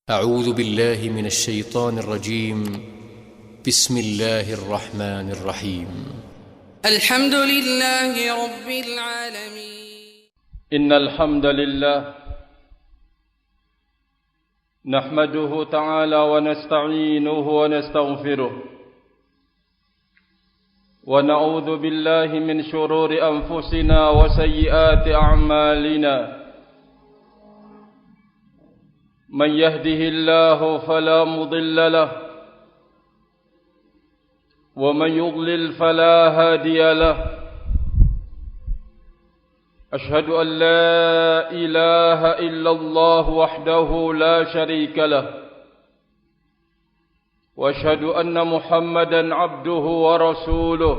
أعوذ بالله من الشيطان الرجيم. بسم الله الرحمن الرحيم. الحمد لله رب العالمين. إن الحمد لله نحمده تعالى ونستعينه ونستغفره ونعوذ بالله من شرور أنفسنا وسيئات أعمالنا. من يهده الله فلا مضل له ومن يضلل فلا هادي له. أشهد أن لا إله إلا الله وحده لا شريك له، وأشهد أن محمدا عبده ورسوله.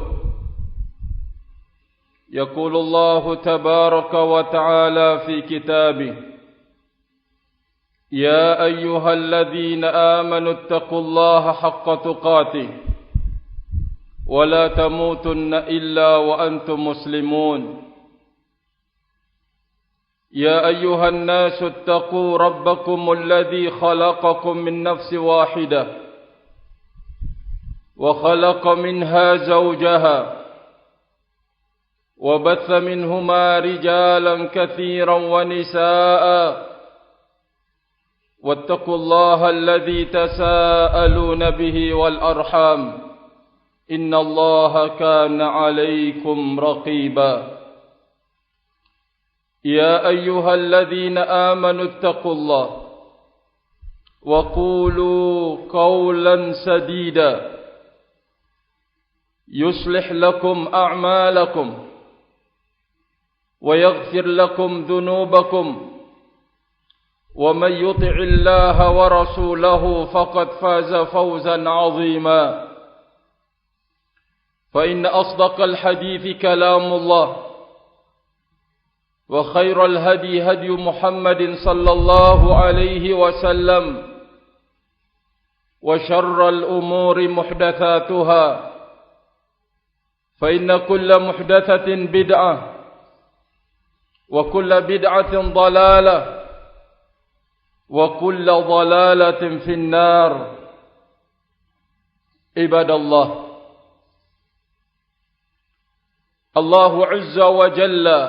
يقول الله تبارك وتعالى في كتابه: يا أيها الذين آمنوا اتقوا الله حق تقاته ولا تموتن إلا وأنتم مسلمون. يا أيها الناس اتقوا ربكم الذي خلقكم من نفس واحدة وخلق منها زوجها وبث منهما رجالا كثيرا ونساء. واتقوا الله الذي تساءلون به والأرحام إن الله كان عليكم رقيبا. يا أيها الذين آمنوا اتقوا الله وقولوا قولا سديدا يصلح لكم أعمالكم ويغفر لكم ذنوبكم، ومن يطع الله ورسوله فقد فاز فوزا عظيما. فإن أصدق الحديث كلام الله، وخير الهدي هدي محمد صلى الله عليه وسلم، وشر الأمور محدثاتها، فإن كل محدثة بدعة، وكل بدعة ضلالة، وكل ضلالة في النار. عباد الله، Allah Azza wa Jalla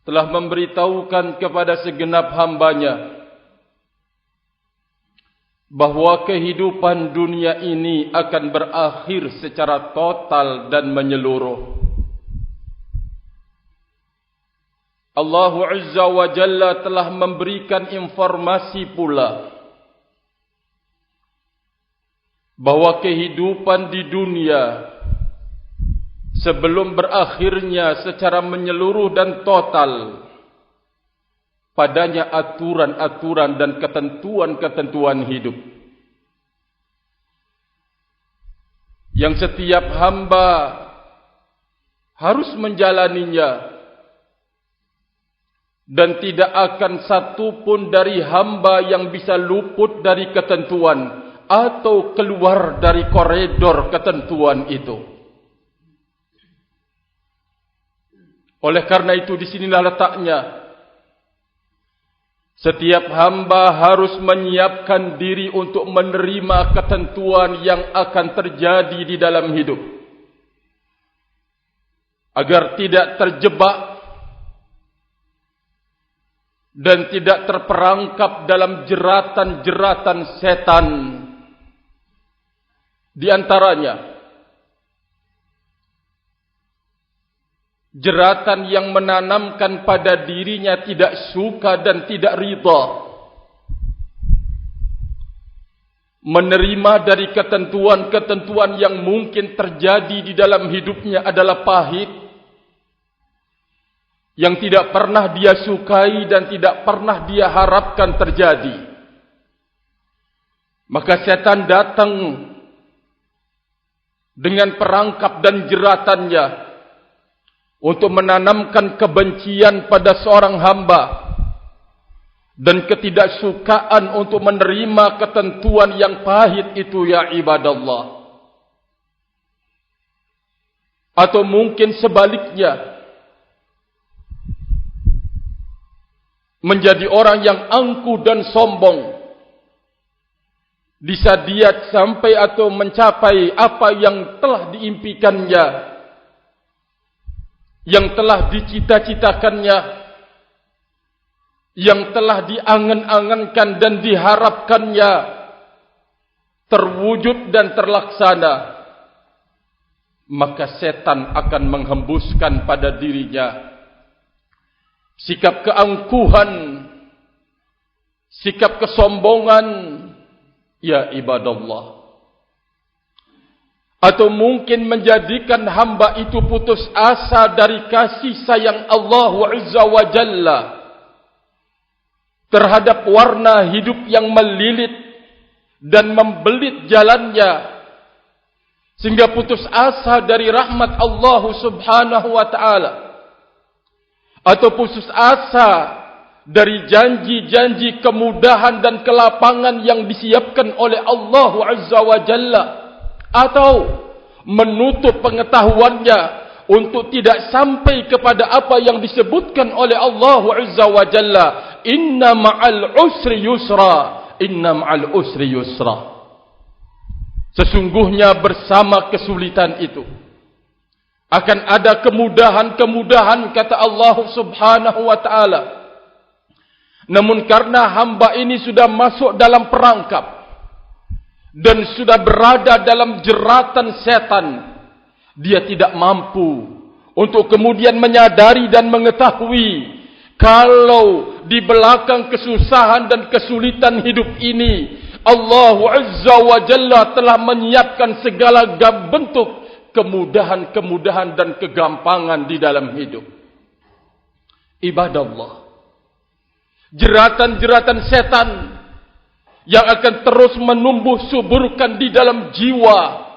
telah memberitahukan kepada segenap hambanya bahwa kehidupan dunia ini akan berakhir secara total dan menyeluruh. Allah Azza wa Jalla telah memberikan informasi pula bahwa kehidupan di dunia sebelum berakhirnya secara menyeluruh dan total, padanya aturan-aturan dan ketentuan-ketentuan hidup yang setiap hamba harus menjalaninya, dan tidak akan satu pun dari hamba yang bisa luput dari ketentuan atau keluar dari koridor ketentuan itu. Oleh karena itu, di sinilah letaknya setiap hamba harus menyiapkan diri untuk menerima ketentuan yang akan terjadi di dalam hidup, agar tidak terjebak dan tidak terperangkap dalam jeratan-jeratan setan. Di antaranya jeratan yang menanamkan pada dirinya tidak suka dan tidak ridha menerima dari ketentuan-ketentuan yang mungkin terjadi di dalam hidupnya adalah pahit, yang tidak pernah dia sukai dan tidak pernah dia harapkan terjadi. Maka setan datang dengan perangkap dan jeratannya untuk menanamkan kebencian pada seorang hamba dan ketidaksukaan untuk menerima ketentuan yang pahit itu, ya ibadallah. Atau mungkin sebaliknya, menjadi orang yang angkuh dan sombong, disadiat sampai atau mencapai apa yang telah diimpikannya, yang telah dicita-citakannya, yang telah diangan-angankan dan diharapkannya terwujud dan terlaksana, maka setan akan menghembuskan pada dirinya sikap keangkuhan, sikap kesombongan, ya ibadallah. Atau mungkin menjadikan hamba itu putus asa dari kasih sayang Allah Azza wa Jalla terhadap warna hidup yang melilit dan membelit jalannya, sehingga putus asa dari rahmat Allah Subhanahu wa ta'ala, atau putus asa dari janji-janji kemudahan dan kelapangan yang disiapkan oleh Allah Azza wa Jalla, atau menutup pengetahuannya untuk tidak sampai kepada apa yang disebutkan oleh Allah Azza wa Jalla, inna ma'al usri yusra, inna ma'al usri yusra. Sesungguhnya bersama kesulitan itu akan ada kemudahan-kemudahan, kata Allah Subhanahu wa ta'ala. Namun karena hamba ini sudah masuk dalam perangkap dan sudah berada dalam jeratan setan, dia tidak mampu untuk kemudian menyadari dan mengetahui kalau di belakang kesusahan dan kesulitan hidup ini Allah Azza wa Jalla telah menyiapkan segala bentuk kemudahan-kemudahan dan kegampangan di dalam hidup. Ibadallah, jeratan-jeratan setan yang akan terus menumbuh suburkan di dalam jiwa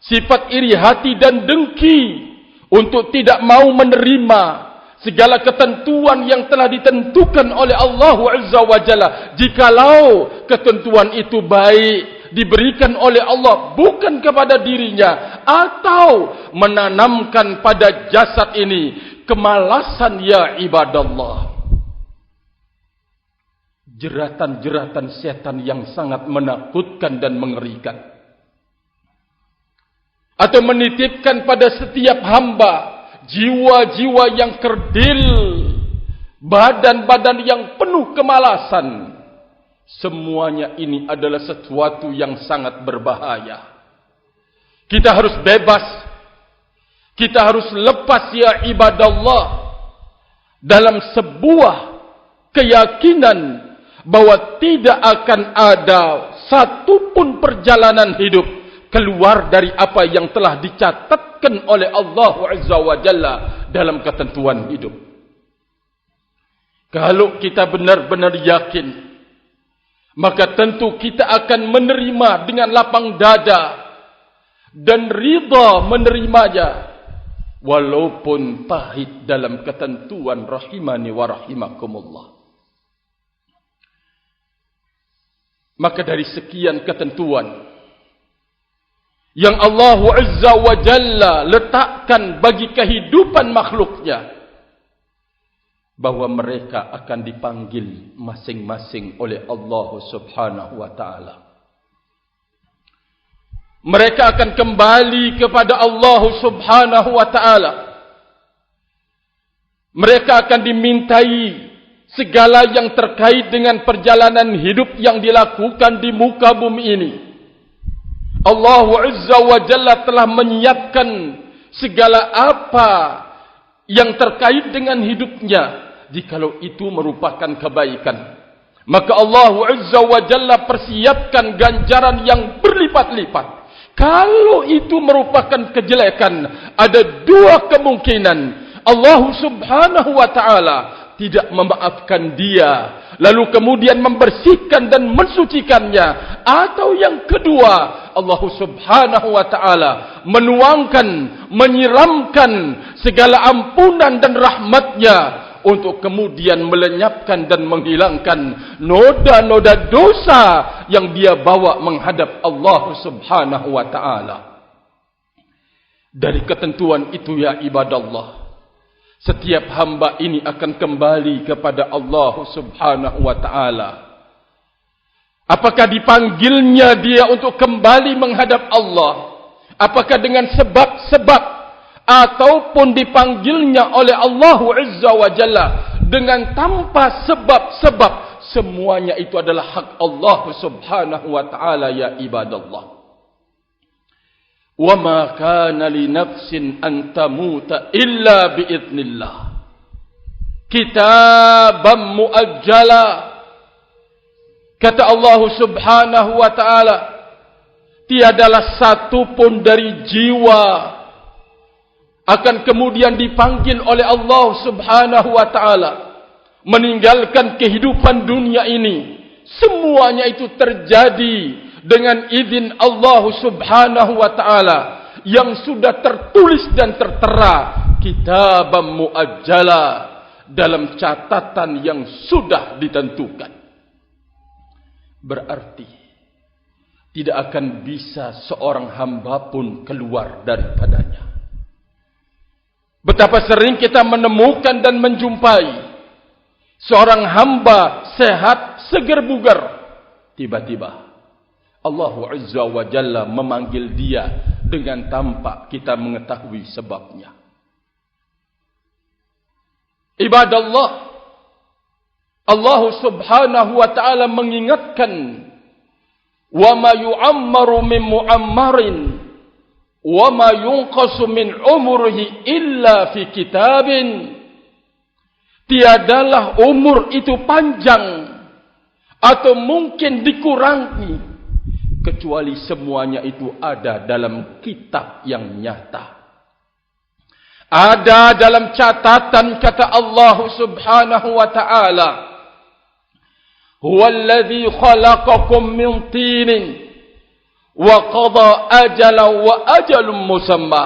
sifat iri hati dan dengki untuk tidak mau menerima segala ketentuan yang telah ditentukan oleh Allah Azza wa Jalla, jikalau ketentuan itu baik diberikan oleh Allah bukan kepada dirinya, atau menanamkan pada jasad ini kemalasan, ya ibadallah. Jeratan-jeratan setan yang sangat menakutkan dan mengerikan, atau menitipkan pada setiap hamba jiwa-jiwa yang kerdil, badan-badan yang penuh kemalasan. Semuanya ini adalah sesuatu yang sangat berbahaya. Kita harus bebas, kita harus lepas, ya ibadallah, dalam sebuah keyakinan bahwa tidak akan ada satupun perjalanan hidup keluar dari apa yang telah dicatatkan oleh Allah Azza wa Jalla dalam ketentuan hidup. Kalau kita benar-benar yakin, maka tentu kita akan menerima dengan lapang dada dan ridha menerimanya, walaupun pahit dalam ketentuan rahimani wa rahimakumullah. Maka dari sekian ketentuan yang Allah Azza wa Jalla letakkan bagi kehidupan makhluknya, bahwa mereka akan dipanggil masing-masing oleh Allah Subhanahu wa ta'ala. Mereka akan kembali kepada Allah Subhanahu wa ta'ala. Mereka akan dimintai segala yang terkait dengan perjalanan hidup yang dilakukan di muka bumi ini. Allah Azza wa Jalla telah menyiapkan segala apa yang terkait dengan hidupnya. Jikalau itu merupakan kebaikan, maka Allah Azza wa Jalla persiapkan ganjaran yang berlipat-lipat. Kalau itu merupakan kejelekan, ada dua kemungkinan. Allah Subhanahu wa ta'ala tidak memaafkan dia, lalu kemudian membersihkan dan mensucikannya. Atau yang kedua, Allah Subhanahu wa ta'ala menuangkan, menyiramkan segala ampunan dan rahmatnya, untuk kemudian melenyapkan dan menghilangkan noda-noda dosa yang dia bawa menghadap Allah Subhanahu wa ta'ala. Dari ketentuan itu, ya ibadallah, Setiap hamba ini akan kembali kepada Allah Subhanahu wa ta'ala. Apakah dipanggilnya dia untuk kembali menghadap Allah? Apakah dengan sebab-sebab, ataupun dipanggilnya oleh Allah Azza wa Jalla dengan tanpa sebab-sebab? Semuanya itu adalah hak Allah Subhanahu wa ta'ala, ya ibadallah. وَمَا كَانَ لِنَفْسٍ أَن تَمُوتَ إِلَّا بِإِذْنِ اللَّهِ كِتَابًا مُؤَجَّلًا. Kata Allah Subhanahu wa ta'ala, tiadalah satu pun dari jiwa akan kemudian dipanggil oleh Allah Subhanahu wa ta'ala meninggalkan kehidupan dunia ini. Semuanya itu terjadi dengan izin Allah Subhanahu wa ta'ala yang sudah tertulis dan tertera, kitaban muajjala, dalam catatan yang sudah ditentukan. Berarti tidak akan bisa seorang hamba pun keluar daripadanya. Betapa sering kita menemukan dan menjumpai seorang hamba sehat, seger bugar, tiba-tiba Allah Azza wa Jalla memanggil dia dengan tanpa kita mengetahui sebabnya. Ibadallah, Allah Subhanahu wa ta'ala mengingatkan, wa ma yu'ammaru min mu'ammarin wa ma yunqasu min umrihi illa fi kitabin. Tiadalah umur itu panjang atau mungkin dikurangi kecuali semuanya itu ada dalam kitab yang nyata. Ada dalam catatan, kata Allah Subhanahu wa ta'ala, huwallazi khalaqakum min tinin wa qada ajalan wa ajalun musamma.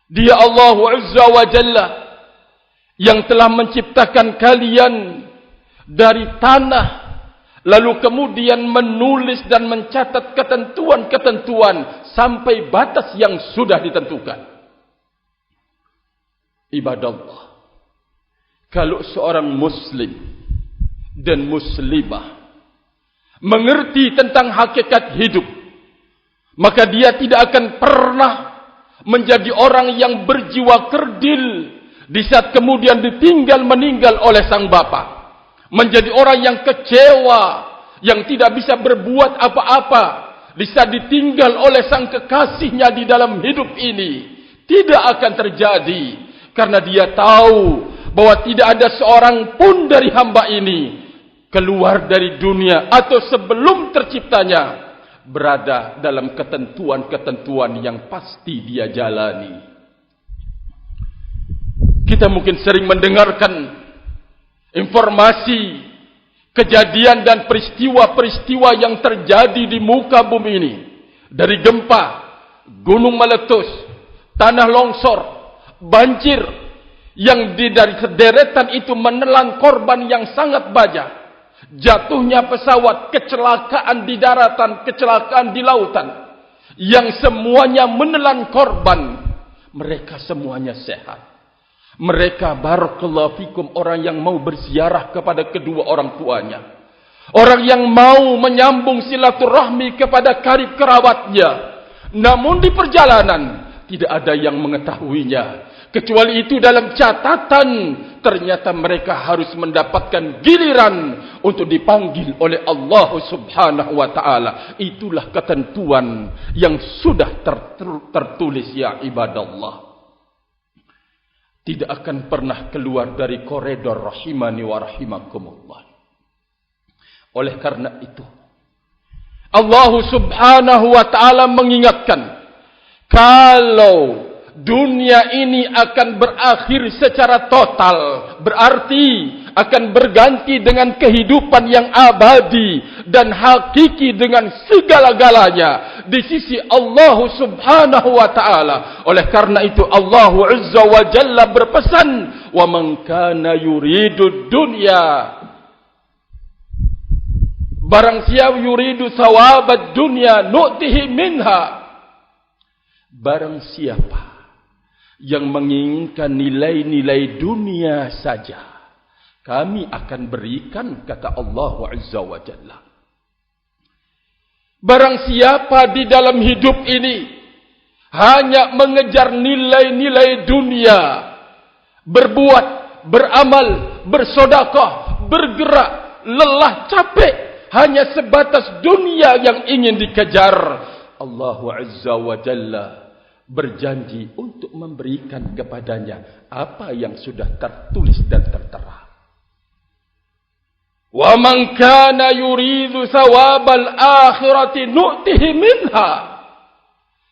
Dia Allah Azza wa Jalla yang telah menciptakan kalian dari tanah, lalu kemudian menulis dan mencatat ketentuan-ketentuan sampai batas yang sudah ditentukan. Ibadallah, kalau seorang muslim dan muslimah mengerti tentang hakikat hidup, maka dia tidak akan pernah menjadi orang yang berjiwa kerdil di saat kemudian ditinggal meninggal oleh sang bapa, menjadi orang yang kecewa, yang tidak bisa berbuat apa-apa di saat ditinggal oleh sang kekasihnya di dalam hidup ini. Tidak akan terjadi, karena dia tahu bahwa tidak ada seorang pun dari hamba ini keluar dari dunia atau sebelum terciptanya berada dalam ketentuan-ketentuan yang pasti dia jalani. Kita mungkin sering mendengarkan informasi, kejadian dan peristiwa-peristiwa yang terjadi di muka bumi ini. Dari gempa, gunung meletus, tanah longsor, banjir, yang dari sederetan itu menelan korban yang sangat banyak. Jatuhnya pesawat, kecelakaan di daratan, kecelakaan di lautan, yang semuanya menelan korban. Mereka semuanya sehat. Mereka, barakallahu fikum, orang yang mau berziarah kepada kedua orang tuanya, orang yang mau menyambung silaturahmi kepada karib kerabatnya. Namun di perjalanan tidak ada yang mengetahuinya, kecuali itu dalam catatan. Ternyata mereka harus mendapatkan giliran untuk dipanggil oleh Allah Subhanahu wa ta'ala. Itulah ketentuan yang sudah tertulis, ya ibadallah. Tidak akan pernah keluar dari koridor rahimani wa rahimakumullah. Oleh karena itu, Allah Subhanahu wa ta'ala mengingatkan, kalau dunia ini akan berakhir secara total, berarti akan berganti dengan kehidupan yang abadi dan hakiki dengan segala-galanya di sisi Allah Subhanahu wa ta'ala. Oleh karena itu Allah Azza wa Jalla berpesan, wa man kana yuridu dunya, barang siapa yuridu thawabad dunya nu'tihi minha, barang siapa yang menginginkan nilai-nilai dunia saja, kami akan berikan, kata Allah Azza wa Jalla. Barang siapa di dalam hidup ini hanya mengejar nilai-nilai dunia, berbuat, beramal, bersedekah, bergerak, lelah, capek, hanya sebatas dunia yang ingin dikejar, Allah Azza wa Jalla berjanji untuk memberikan kepadanya apa yang sudah tertulis dan tertera. Wa man kana yuridu thawabal akhirati nu'tihi minha.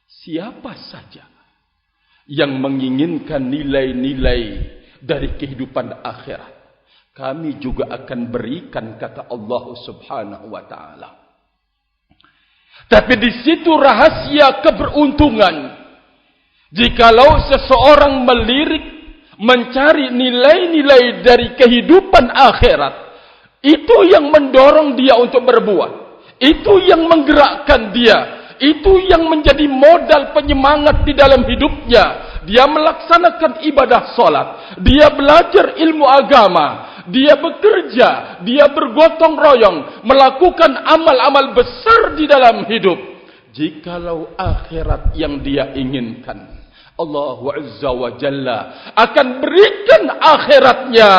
Siapa saja yang menginginkan nilai-nilai dari kehidupan akhirat, kami juga akan berikan, kata Allah Subhanahu wa taala. Tapi di situ rahasia keberuntungan. Jikalau seseorang melirik mencari nilai-nilai dari kehidupan akhirat, itu yang mendorong dia untuk berbuat, itu yang menggerakkan dia, itu yang menjadi modal penyemangat di dalam hidupnya. Dia melaksanakan ibadah salat, dia belajar ilmu agama, dia bekerja, dia bergotong royong, melakukan amal-amal besar di dalam hidup. Jikalau akhirat yang dia inginkan, Allah Azza wa Jalla akan berikan akhiratnya,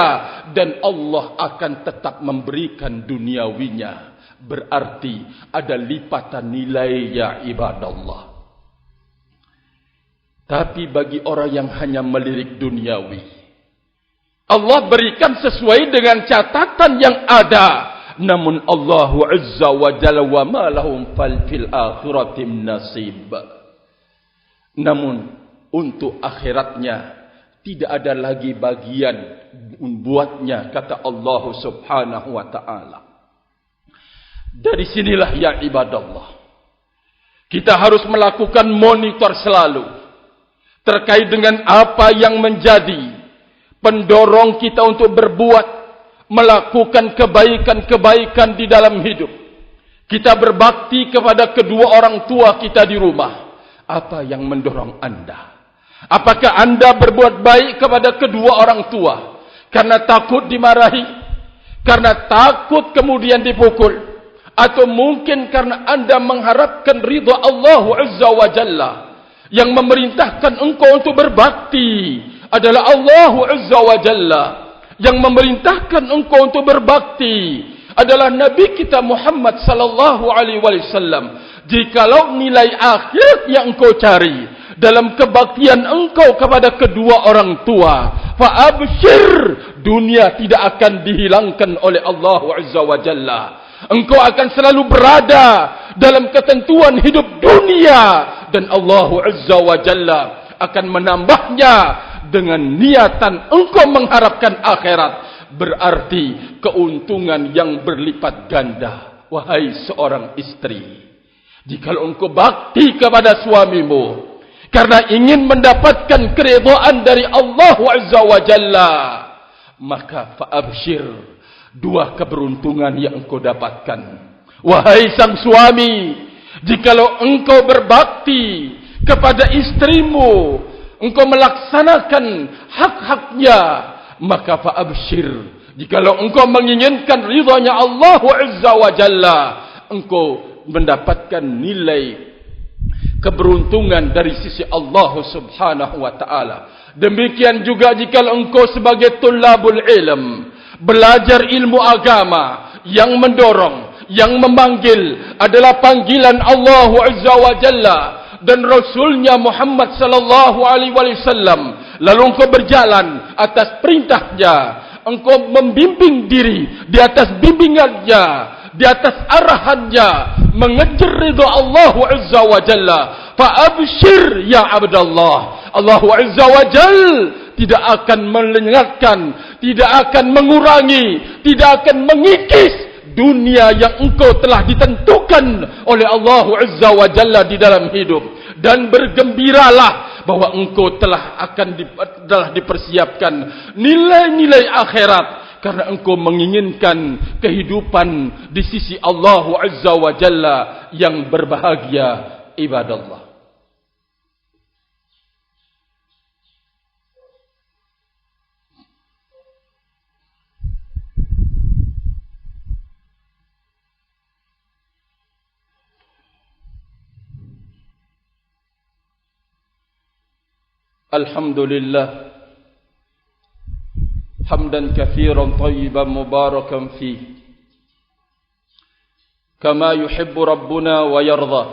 dan Allah akan tetap memberikan duniawinya. Berarti ada lipatan nilai, ya ibadallah. Tapi bagi orang yang hanya melirik duniawi, Allah berikan sesuai dengan catatan yang ada. Namun Allah Azza wa Jalla wa ma lahum fil akhirati nasib. Namun untuk akhiratnya tidak ada lagi bagian buatnya, kata Allah Subhanahu wa taala. Dari sinilah, ya ibadallah, kita harus melakukan monitor selalu terkait dengan apa yang menjadi pendorong kita untuk berbuat, melakukan kebaikan-kebaikan di dalam hidup. Kita berbakti kepada kedua orang tua kita di rumah. Apa yang mendorong Anda? Apakah Anda berbuat baik kepada kedua orang tua karena takut dimarahi, karena takut kemudian dipukul, atau mungkin karena Anda mengharapkan ridha Allah Azza wa Jalla? Yang memerintahkan engkau untuk berbakti adalah Allah Azza wa Jalla. Yang memerintahkan engkau untuk berbakti adalah Nabi kita Muhammad sallallahu alaihi wasallam. Jikalau nilai akhir yang engkau cari dalam kebaktian engkau kepada kedua orang tua, fa'abshir, dunia tidak akan dihilangkan oleh Allah Azza wa Jalla. Engkau akan selalu berada dalam ketentuan hidup dunia, dan Allah Azza wa Jalla akan menambahnya dengan niatan engkau mengharapkan akhirat. Berarti keuntungan yang berlipat ganda. Wahai seorang istri, jikalau engkau bakti kepada suamimu karena ingin mendapatkan keridhaan dari Allah Azza wa Jalla, maka fa'abshir, dua keberuntungan yang engkau dapatkan. Wahai sang suami, jikalau engkau berbakti kepada istrimu, engkau melaksanakan hak-haknya, maka fa'abshir, jikalau engkau menginginkan ridhanya Allah Azza wa Jalla, engkau mendapatkan nilai keberuntungan dari sisi Allah Subhanahu wa taala. Demikian juga jika engkau sebagai tulabul ilm, belajar ilmu agama, yang mendorong, yang memanggil adalah panggilan Allah Azza wa Jalla dan Rasulnya Muhammad sallallahu alaihi wasallam, lalu engkau berjalan atas perintahnya, engkau membimbing diri di atas bimbingannya, di atas arahannya, mengejar ridha Allah Azza wa Jalla, fa'abshir ya abdallah. Allah Azza wa Jalla tidak akan melenyapkan, tidak akan mengurangi, tidak akan mengikis dunia yang engkau telah ditentukan oleh Allah Azza wa Jalla di dalam hidup. Dan bergembiralah bahwa engkau telah dipersiapkan nilai-nilai akhirat, karena engkau menginginkan kehidupan di sisi Allah Azza wa Jalla yang berbahagia. Ibadallah, الحمد لله حمدا كثيرا طيبا مباركا فيه كما يحب ربنا ويرضى.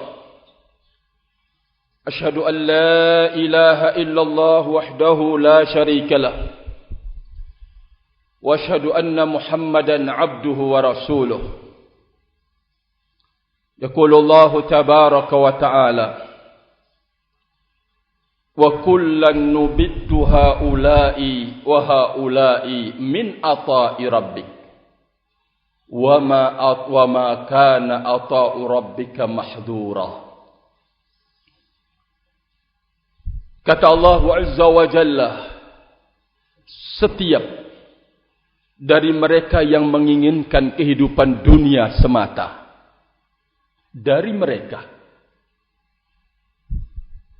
أشهد أن لا إله إلا الله وحده لا شريك له وأشهد أن محمدا عبده ورسوله. يقول الله تبارك وتعالى وَكُلًّا نُبِتُّ هَؤُلَاءِ وَهَؤُلَاءِ مِنْ عَطَاءِ رَبِّكَ وَمَا كَانَ عَطَاءُ رَبِّكَ مَحْظُورًا. Kata Allah Azza wa Jalla, setiap dari mereka yang menginginkan kehidupan dunia semata, dari mereka,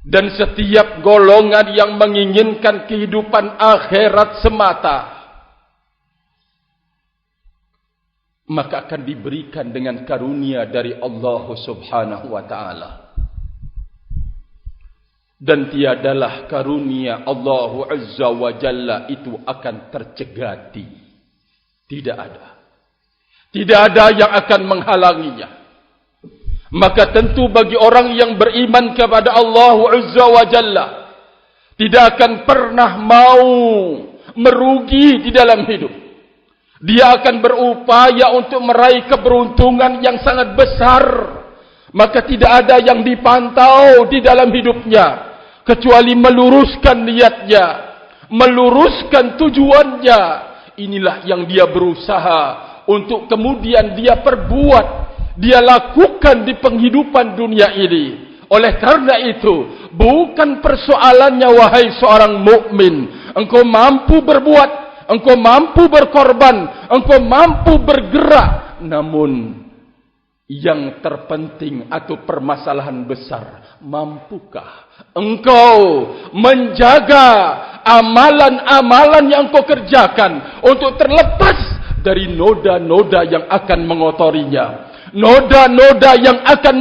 dan setiap golongan yang menginginkan kehidupan akhirat semata, maka akan diberikan dengan karunia dari Allah Subhanahu wa ta'ala. Dan tiadalah karunia Allah Azza wa Jalla itu akan tercegati. Tidak ada. Tidak ada yang akan menghalanginya. Maka tentu bagi orang yang beriman kepada Allah Azza wa Jalla, tidak akan pernah mau merugi di dalam hidup. Dia akan berupaya untuk meraih keberuntungan yang sangat besar. Maka tidak ada yang dipantau di dalam hidupnya kecuali meluruskan niatnya, meluruskan tujuannya. Inilah yang dia berusaha untuk kemudian dia perbuat, dia lakukan di penghidupan dunia ini. Oleh karena itu, bukan persoalannya wahai seorang mukmin, engkau mampu berbuat, engkau mampu berkorban, engkau mampu bergerak. Namun yang terpenting atau permasalahan besar, mampukah engkau menjaga amalan-amalan yang engkau kerjakan untuk terlepas dari noda-noda yang akan mengotorinya, noda-noda yang akan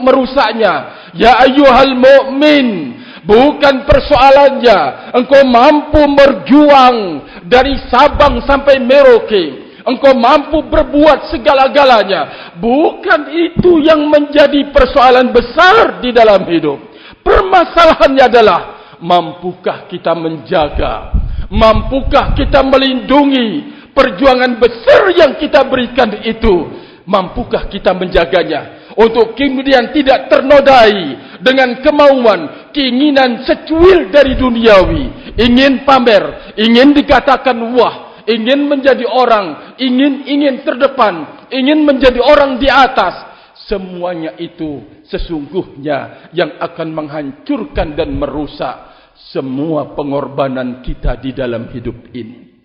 merusaknya. Ya ayyuhal mu'min, bukan persoalannya engkau mampu berjuang dari Sabang sampai Merauke, engkau mampu berbuat segala-galanya. Bukan itu yang menjadi persoalan besar di dalam hidup. Permasalahannya adalah, mampukah kita menjaga, mampukah kita melindungi perjuangan besar yang kita berikan itu. Mampukah kita menjaganya untuk kemudian tidak ternodai dengan kemauan, keinginan secuil dari duniawi, ingin pamer, ingin dikatakan wah, ingin menjadi orang, ingin terdepan, ingin menjadi orang di atas. Semuanya itu sesungguhnya yang akan menghancurkan dan merusak semua pengorbanan kita di dalam hidup ini.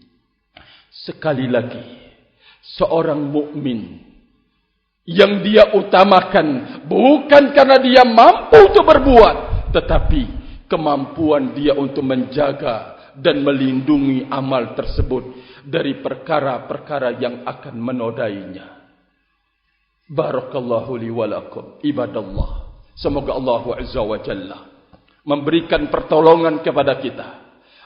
Sekali lagi, seorang mukmin yang dia utamakan bukan karena dia mampu untuk berbuat, tetapi kemampuan dia untuk menjaga dan melindungi amal tersebut dari perkara-perkara yang akan menodainya. Barakallahu li wa lakum ibadallah. Semoga Allah Azza wa Jalla memberikan pertolongan kepada kita,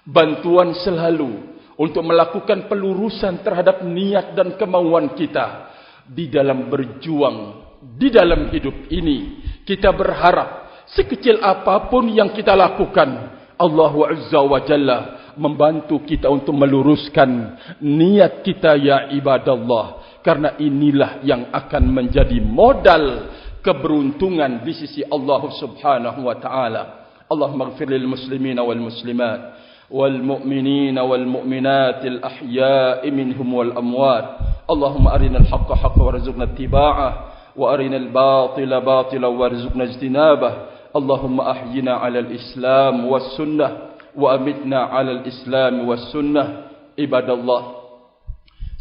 bantuan selalu untuk melakukan pelurusan terhadap niat dan kemauan kita di dalam berjuang di dalam hidup ini. Kita berharap sekecil apapun yang kita lakukan, Allah Azza wa Jalla membantu kita untuk meluruskan niat kita ya ibadallah. Karena inilah yang akan menjadi modal keberuntungan di sisi Allah Subhanahu wa ta'ala. Allahumma ighfir lil muslimina wal muslimat wal mu'minina wal mu'minatil ahya'i minhum wal amwat. Allahumma arinal haqqa haqqa warzuqna ittiba'ah wa arinal batila batila warzuqna ijtinabah. Allahumma ahyina 'alal islam was sunnah wa amitna 'alal islam was sunnah. Ibadallah,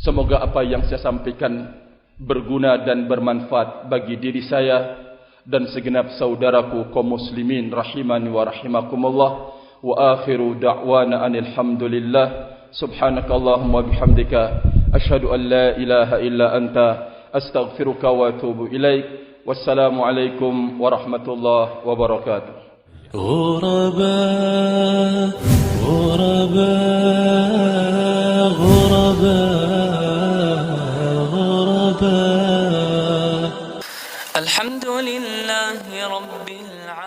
semoga apa yang saya sampaikan berguna dan bermanfaat bagi diri saya dan segenap saudaraku kaum muslimin rahimani wa rahimakumullah. Wa akhiru da'wana anil hamdulillah. Subhanakallahumma bihamdika asyhadu an la ilaha illa anta astaghfiruka wa atubu ilaik. Wassalamu alaikum warahmatullahi wabarakatuh. غرباء غرباء غرباء غرباء. الحمد لله رب العالمين.